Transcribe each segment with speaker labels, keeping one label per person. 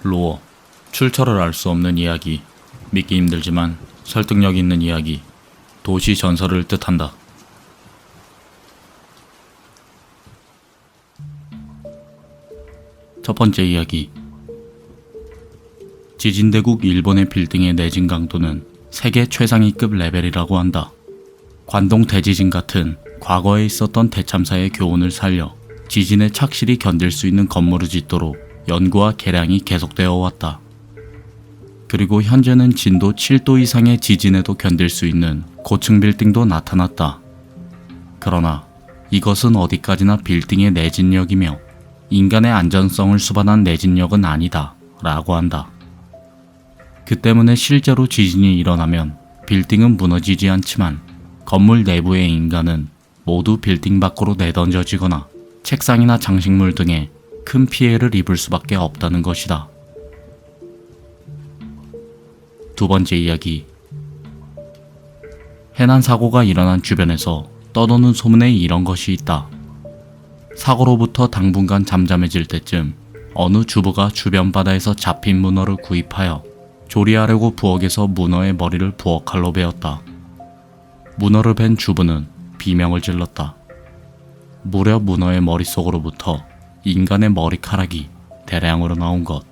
Speaker 1: 로어, 출처를 알 수 없는 이야기, 믿기 힘들지만 설득력 있는 이야기, 도시 전설을 뜻한다. 첫 번째 이야기. 지진대국 일본의 빌딩의 내진 강도는 세계 최상위급 레벨이라고 한다. 관동 대지진 같은 과거에 있었던 대참사의 교훈을 살려 지진에 착실히 견딜 수 있는 건물을 짓도록 연구와 개량이 계속되어 왔다. 그리고 현재는 진도 7도 이상의 지진에도 견딜 수 있는 고층 빌딩도 나타났다. 그러나 이것은 어디까지나 빌딩의 내진력이며 인간의 안전성을 수반한 내진력은 아니다 라고 한다. 그 때문에 실제로 지진이 일어나면 빌딩은 무너지지 않지만 건물 내부의 인간은 모두 빌딩 밖으로 내던져지거나 책상이나 장식물 등에 큰 피해를 입을 수밖에 없다는 것이다. 두 번째 이야기. 해난 사고가 일어난 주변에서 떠도는 소문에 이런 것이 있다. 사고로부터 당분간 잠잠해질 때쯤 어느 주부가 주변 바다에서 잡힌 문어를 구입하여 조리하려고 부엌에서 문어의 머리를 부엌칼로 베었다. 문어를 벤 주부는 비명을 질렀다. 무려 문어의 머릿속으로부터 인간의 머리카락이 대량으로 나온 것.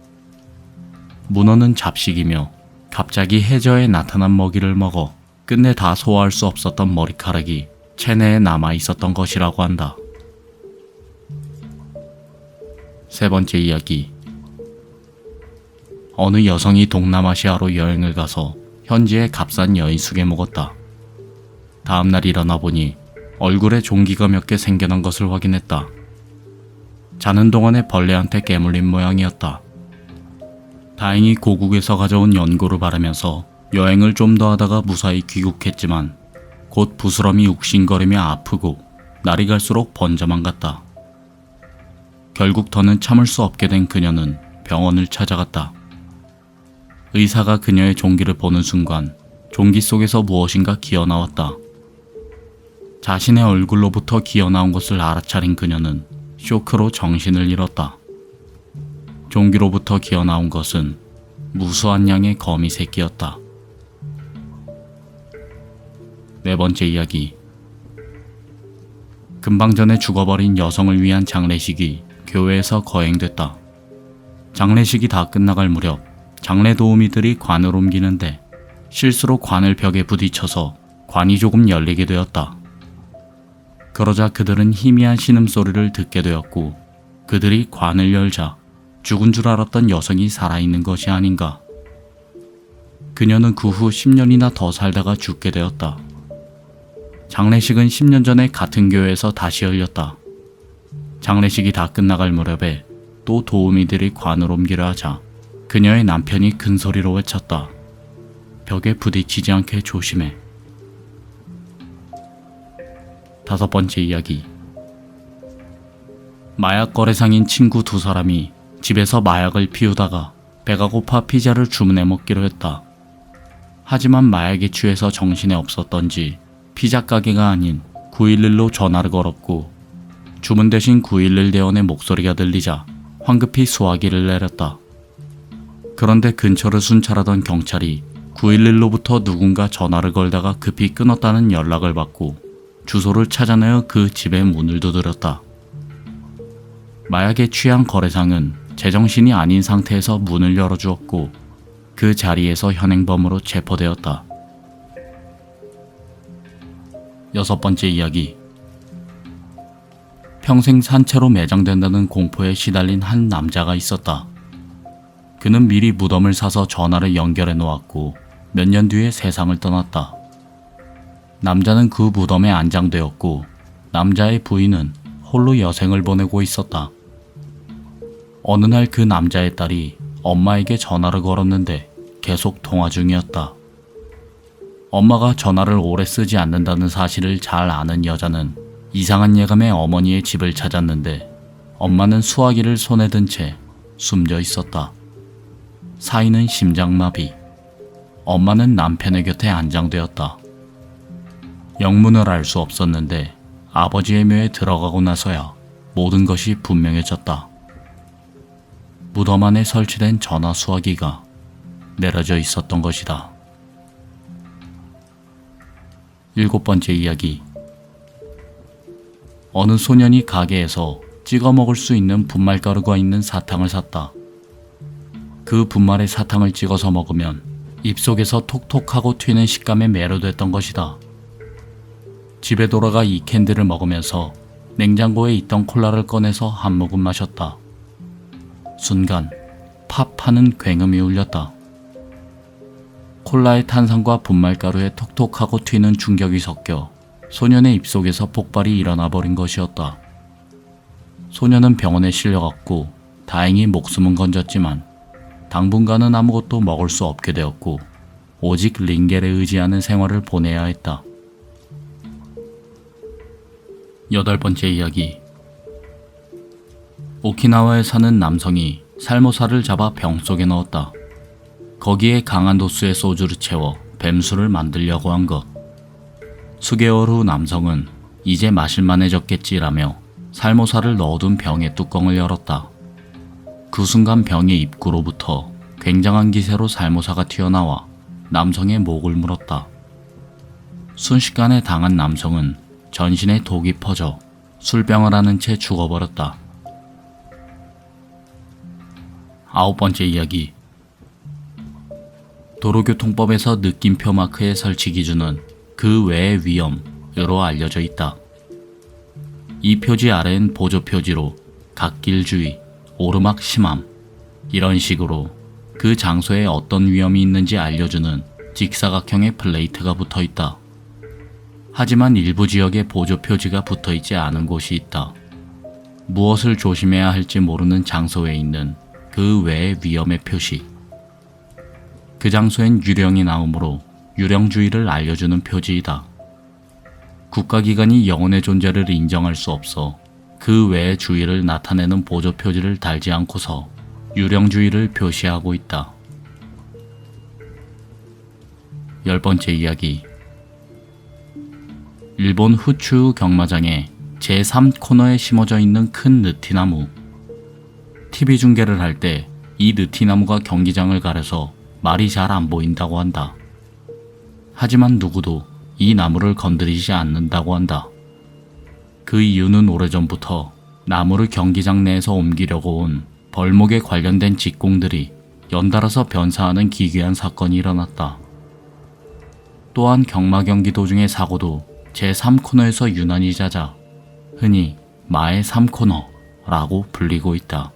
Speaker 1: 문어는 잡식이며 갑자기 해저에 나타난 먹이를 먹어 끝내 다 소화할 수 없었던 머리카락이 체내에 남아 있었던 것이라고 한다. 세 번째 이야기. 어느 여성이 동남아시아로 여행을 가서 현지에 값싼 여인숙에 묵었다. 다음날 일어나 보니 얼굴에 종기가 몇 개 생겨난 것을 확인했다. 자는 동안에 벌레한테 깨물린 모양이었다. 다행히 고국에서 가져온 연고를 바르면서 여행을 좀 더 하다가 무사히 귀국했지만 곧 부스럼이 욱신거리며 아프고 날이 갈수록 번져만 갔다. 결국 더는 참을 수 없게 된 그녀는 병원을 찾아갔다. 의사가 그녀의 종기를 보는 순간 종기 속에서 무엇인가 기어나왔다. 자신의 얼굴로부터 기어나온 것을 알아차린 그녀는 쇼크로 정신을 잃었다. 종기로부터 기어나온 것은 무수한 양의 거미 새끼였다. 네 번째 이야기. 금방 전에 죽어버린 여성을 위한 장례식이 교회에서 거행됐다. 장례식이 다 끝나갈 무렵 장례 도우미들이 관을 옮기는데 실수로 관을 벽에 부딪혀서 관이 조금 열리게 되었다. 그러자 그들은 희미한 신음소리를 듣게 되었고 그들이 관을 열자 죽은 줄 알았던 여성이 살아있는 것이 아닌가. 그녀는 그 후 10년이나 더 살다가 죽게 되었다. 장례식은 10년 전에 같은 교회에서 다시 열렸다. 장례식이 다 끝나갈 무렵에 또 도우미들이 관을 옮기려 하자 그녀의 남편이 큰 소리로 외쳤다. 벽에 부딪히지 않게 조심해. 다섯 번째 이야기. 마약 거래상인 친구 두 사람이 집에서 마약을 피우다가 배가 고파 피자를 주문해 먹기로 했다. 하지만 마약에 취해서 정신에 없었던지 피자 가게가 아닌 911로 전화를 걸었고 주문 대신 911 대원의 목소리가 들리자 황급히 수화기를 내렸다. 그런데 근처를 순찰하던 경찰이 911로부터 누군가 전화를 걸다가 급히 끊었다는 연락을 받고 주소를 찾아내어 그 집의 문을 두드렸다. 마약에 취한 거래상은 제정신이 아닌 상태에서 문을 열어주었고 그 자리에서 현행범으로 체포되었다. 여섯 번째 이야기. 평생 산채로 매장된다는 공포에 시달린 한 남자가 있었다. 그는 미리 무덤을 사서 전화를 연결해 놓았고 몇 년 뒤에 세상을 떠났다. 남자는 그 무덤에 안장되었고 남자의 부인은 홀로 여생을 보내고 있었다. 어느 날 그 남자의 딸이 엄마에게 전화를 걸었는데 계속 통화 중이었다. 엄마가 전화를 오래 쓰지 않는다는 사실을 잘 아는 여자는 이상한 예감에 어머니의 집을 찾았는데 엄마는 수화기를 손에 든 채 숨져 있었다. 사인은 심장마비. 엄마는 남편의 곁에 안장되었다. 영문을 알 수 없었는데 아버지의 묘에 들어가고 나서야 모든 것이 분명해졌다. 무덤 안에 설치된 전화 수화기가 내려져 있었던 것이다. 7번째 이야기. 어느 소년이 가게에서 찍어 먹을 수 있는 분말가루가 있는 사탕을 샀다. 그 분말에 사탕을 찍어서 먹으면 입속에서 톡톡하고 튀는 식감에 매료됐던 것이다. 집에 돌아가 이 캔디를 먹으면서 냉장고에 있던 콜라를 꺼내서 한 모금 마셨다. 순간 팝 하는 굉음이 울렸다. 콜라의 탄산과 분말가루에 톡톡하고 튀는 충격이 섞여 소년의 입속에서 폭발이 일어나 버린 것이었다. 소년은 병원에 실려갔고 다행히 목숨은 건졌지만 당분간은 아무것도 먹을 수 없게 되었고 오직 링겔에 의지하는 생활을 보내야 했다. 8번째 이야기. 오키나와에 사는 남성이 살모사를 잡아 병 속에 넣었다. 거기에 강한 도수의 소주를 채워 뱀술을 만들려고 한 것. 수개월 후 남성은 이제 마실만해졌겠지라며 살모사를 넣어둔 병의 뚜껑을 열었다. 그 순간 병의 입구로부터 굉장한 기세로 살모사가 튀어나와 남성의 목을 물었다. 순식간에 당한 남성은 전신에 독이 퍼져 술병을 앓은 채 죽어버렸다. 9번째 이야기. 도로교통법에서 느낌표 마크의 설치 기준은 그 외의 위험으로 알려져 있다. 이 표지 아래엔 보조 표지로 갓길 주의, 오르막 심함 이런 식으로 그 장소에 어떤 위험이 있는지 알려주는 직사각형의 플레이트가 붙어 있다. 하지만 일부 지역에 보조 표지가 붙어 있지 않은 곳이 있다. 무엇을 조심해야 할지 모르는 장소에 있는 그 외의 위험의 표시. 그 장소엔 유령이 나오므로 유령주의를 알려주는 표지이다. 국가기관이 영혼의 존재를 인정할 수 없어 그 외의 주의를 나타내는 보조 표지를 달지 않고서 유령주의를 표시하고 있다. 10번째 이야기. 일본 후추 경마장에 제3코너에 심어져 있는 큰 느티나무. TV 중계를 할 때 이 느티나무가 경기장을 가려서 말이 잘 안 보인다고 한다. 하지만 누구도 이 나무를 건드리지 않는다고 한다. 그 이유는 오래전부터 나무를 경기장 내에서 옮기려고 온 벌목에 관련된 직공들이 연달아서 변사하는 기괴한 사건이 일어났다. 또한 경마 경기 도중의 사고도 제3코너에서 유난히 잦아 흔히 마의 3코너라고 불리고 있다.